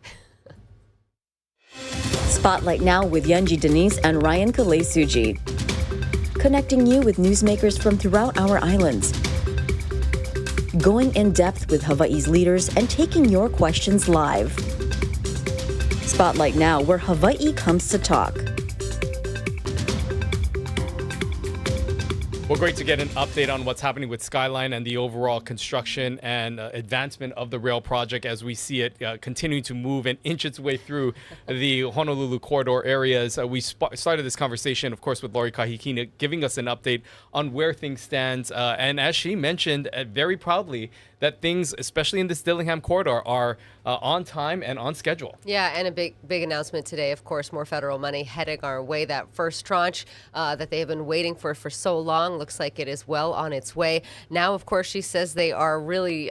Spotlight Now with Yunji Denise and Ryan Kalei-Suji. Connecting you with newsmakers from throughout our islands. Going in depth with Hawaii's leaders and taking your questions live. Spotlight Now, where Hawaii comes to talk. Well, great to get an update on what's happening with Skyline and the overall construction and advancement of the rail project as we see it continuing to move and inch its way through the Honolulu corridor areas. We started this conversation, of course, with Lori Kahikina, giving us an update on where things stand. And as she mentioned very proudly, that things, especially in this Dillingham corridor, are on time and on schedule. Yeah, and a big announcement today. Of course, more federal money heading our way. That first tranche that they have been waiting for so long looks like it is well on its way. Now, of course, she says they are really,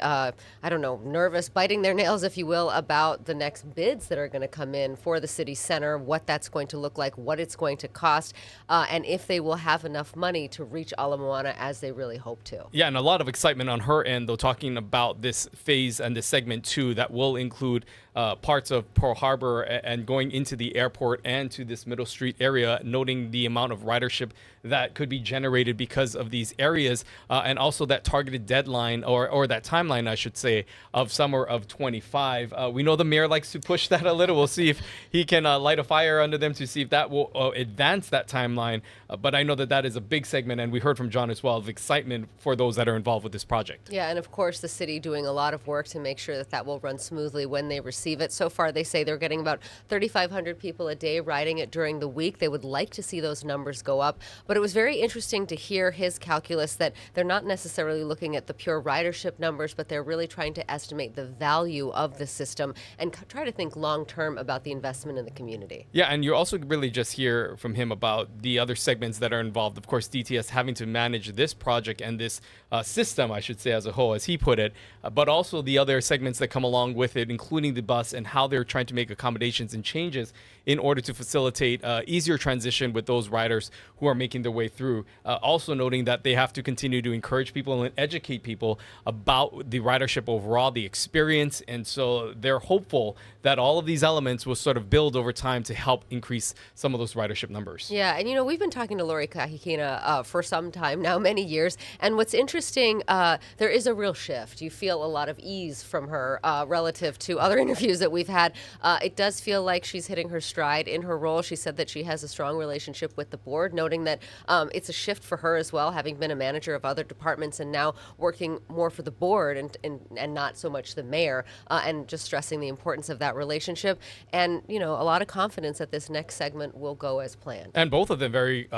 nervous, biting their nails, if you will, about the next bids that are going to come in for the city center, what that's going to look like, what it's going to cost, and if they will have enough money to reach Ala Moana as they really hope to. Yeah, and a lot of excitement on her end, though, talking about this phase and this segment 2 that will include parts of Pearl Harbor and going into the airport and to this Middle Street area, noting the amount of ridership that could be generated because of these areas, and also that targeted deadline or that timeline, I should say, of summer of 25. We know the mayor likes to push that a little. We'll see if he can light a fire under them to see if that will advance that timeline. But I know that is a big segment, and we heard from John as well, of excitement for those that are involved with this project. Yeah, and of course, the city doing a lot of work to make sure that will run smoothly when they receive it. So far, they say they're getting about 3,500 people a day riding it during the week. They would like to see those numbers go up. But it was very interesting to hear his calculus that they're not necessarily looking at the pure ridership numbers, but they're really trying to estimate the value of the system and try to think long term about the investment in the community. Yeah, and you also really just hear from him about the other segments that are involved. Of course, DTS having to manage this project and this system, I should say, as a whole, as he put it, but also the other segments that come along with it, including the bus and how they're trying to make accommodations and changes in order to facilitate easier transition with those riders who are making their way through. Also noting that they have to continue to encourage people and educate people about the ridership overall, the experience. And so they're hopeful that all of these elements will sort of build over time to help increase some of those ridership numbers. Yeah, and we've been talking to Lori Kahikina for some time now, many years. And what's interesting, there is a real shift. You feel a lot of ease from her relative to other interviews that we've had. It does feel like she's hitting her stride in her role. She said that she has a strong relationship with the board, noting that it's a shift for her as well, having been a manager of other departments and now working more for the board and not so much the mayor, and just stressing the importance of that relationship. And, a lot of confidence that this next segment will go as planned. And both of them very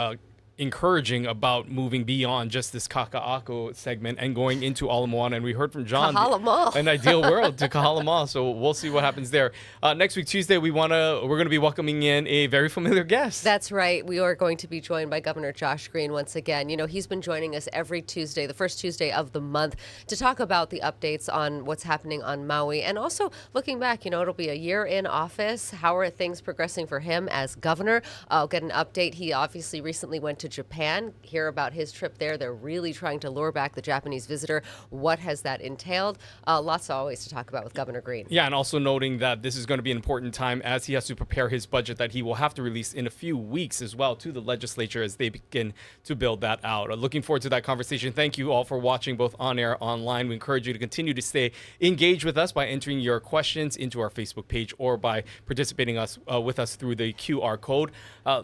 encouraging about moving beyond just this Kaka'ako segment and going into Ala Moana. And we heard from John, Kahala an ideal world to Kahala Mall. So we'll see what happens there. Next week, Tuesday, we're going to be welcoming in a very familiar guest. That's right. We are going to be joined by Governor Josh Green once again. He's been joining us every Tuesday, the first Tuesday of the month, to talk about the updates on what's happening on Maui. And also looking back, it'll be a year in office. How are things progressing for him as governor? I'll get an update. He obviously recently went to Japan, hear about his trip there. They're really trying to lure back the Japanese visitor. What has that entailed? Lots always to talk about with Governor Green. Yeah, and also noting that this is going to be an important time as he has to prepare his budget that he will have to release in a few weeks as well to the legislature as they begin to build that out. Looking forward to that conversation. Thank you all for watching both on air, online. We encourage you to continue to stay engaged with us by entering your questions into our Facebook page or by participating with us through the QR code.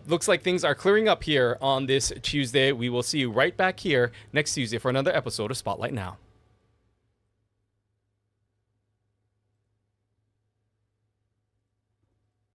Looks like things are clearing up here on this Tuesday. We will see you right back here next Tuesday for another episode of Spotlight Now.